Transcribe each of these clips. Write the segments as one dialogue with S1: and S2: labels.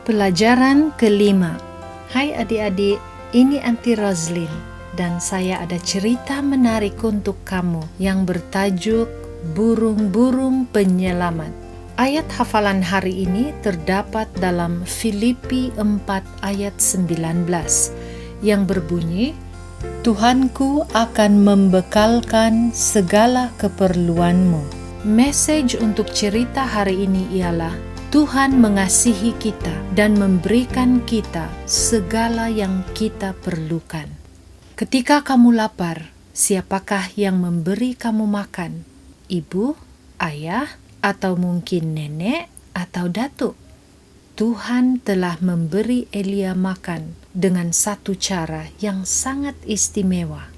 S1: Pelajaran kelima. Hai adik-adik, ini Aunty Roslyn dan saya ada cerita menarik untuk kamu yang bertajuk Burung-burung Penyelamat. Ayat hafalan hari ini terdapat dalam Filipi 4 ayat 19 yang berbunyi, Tuhanku akan membekalkan segala keperluanmu. Message untuk cerita hari ini ialah Tuhan mengasihi kita dan memberikan kita segala yang kita perlukan. Ketika kamu lapar, siapakah yang memberi kamu makan? Ibu, ayah, atau mungkin nenek atau datuk? Tuhan telah memberi Elia makan dengan satu cara yang sangat istimewa.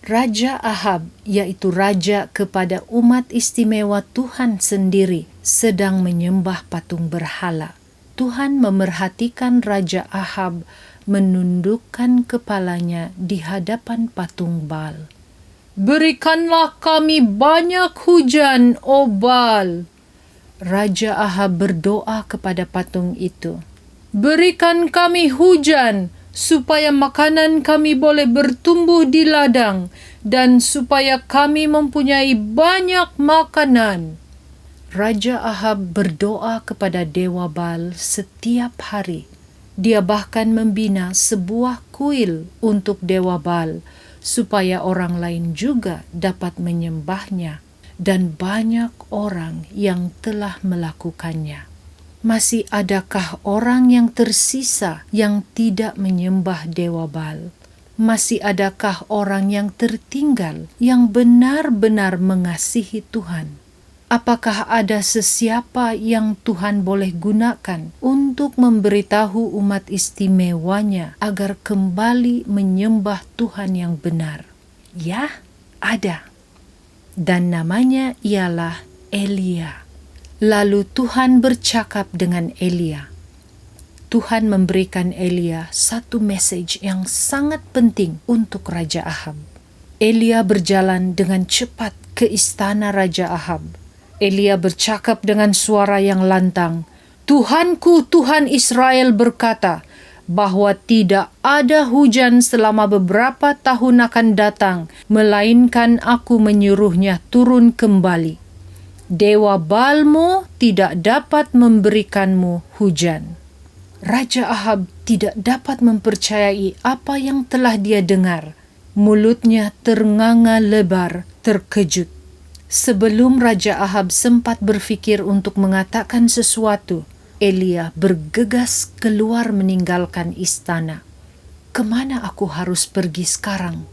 S1: Raja Ahab, yaitu raja kepada umat istimewa Tuhan sendiri, sedang menyembah patung berhala. Tuhan memerhatikan Raja Ahab menundukkan kepalanya di hadapan patung Baal. Berikanlah kami banyak hujan, oh Baal. Raja Ahab berdoa kepada patung itu. Berikan kami hujan, supaya makanan kami boleh bertumbuh di ladang, dan supaya kami mempunyai banyak makanan. Raja Ahab berdoa kepada Dewa Baal setiap hari. Dia bahkan membina sebuah kuil untuk Dewa Baal, supaya orang lain juga dapat menyembahnya, dan banyak orang yang telah melakukannya. Masih adakah orang yang tersisa yang tidak menyembah Dewa Baal? Masih adakah orang yang tertinggal yang benar-benar mengasihi Tuhan? Apakah ada sesiapa yang Tuhan boleh gunakan untuk memberitahu umat istimewanya agar kembali menyembah Tuhan yang benar? Ya, ada. Dan namanya ialah Elia. Lalu Tuhan bercakap dengan Elia. Tuhan memberikan Elia satu message yang sangat penting untuk Raja Ahab. Elia berjalan dengan cepat ke istana Raja Ahab. Elia bercakap dengan suara yang lantang. Tuhanku, Tuhan Israel berkata bahwa tidak ada hujan selama beberapa tahun akan datang, melainkan aku menyuruhnya turun kembali. Dewa Baalmu tidak dapat memberikanmu hujan. Raja Ahab tidak dapat mempercayai apa yang telah dia dengar. Mulutnya ternganga lebar, terkejut. Sebelum Raja Ahab sempat berfikir untuk mengatakan sesuatu, Elia bergegas keluar meninggalkan istana. Kemana aku harus pergi sekarang?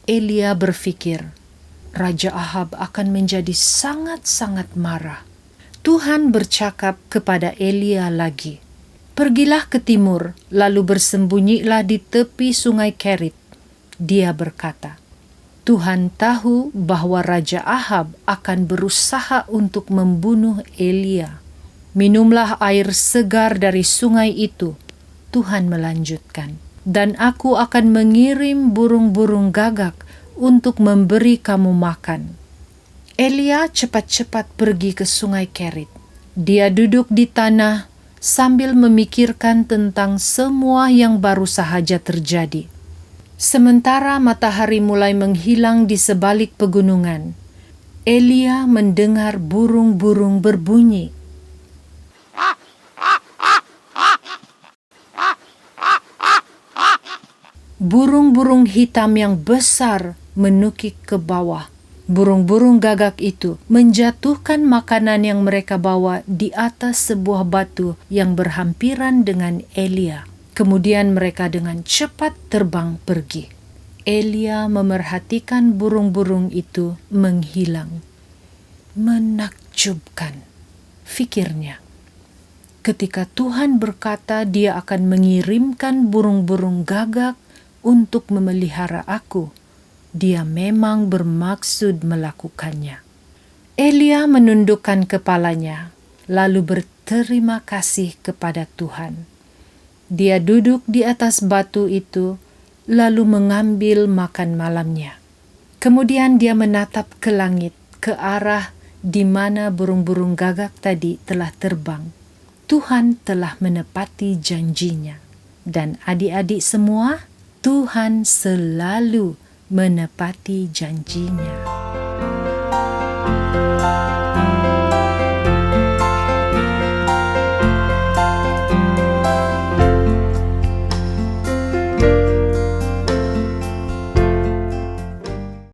S1: Elia berfikir, Raja Ahab akan menjadi sangat-sangat marah. Tuhan bercakap kepada Elia lagi. Pergilah ke timur, lalu bersembunyilah di tepi sungai Kerit. Dia berkata, Tuhan tahu bahwa Raja Ahab akan berusaha untuk membunuh Elia. Minumlah air segar dari sungai itu. Tuhan melanjutkan, dan aku akan mengirim burung-burung gagak untuk memberi kamu makan. Elia cepat-cepat pergi ke sungai Kerit. Dia duduk di tanah sambil memikirkan tentang semua yang baru sahaja terjadi. Sementara matahari mulai menghilang di sebalik pegunungan, Elia mendengar burung-burung berbunyi. Burung-burung hitam yang besar menukik ke bawah. Burung-burung gagak itu menjatuhkan makanan yang mereka bawa di atas sebuah batu yang berhampiran dengan Elia. Kemudian mereka dengan cepat terbang pergi. Elia memerhatikan burung-burung itu menghilang. Menakjubkan, fikirnya. Ketika Tuhan berkata dia akan mengirimkan burung-burung gagak untuk memelihara aku, dia memang bermaksud melakukannya. Elia menundukkan kepalanya, lalu berterima kasih kepada Tuhan. Dia duduk di atas batu itu, lalu mengambil makan malamnya. Kemudian dia menatap ke langit, ke arah di mana burung-burung gagak tadi telah terbang. Tuhan telah menepati janjinya. Dan adik-adik semua, Tuhan selalu menepati janjinya.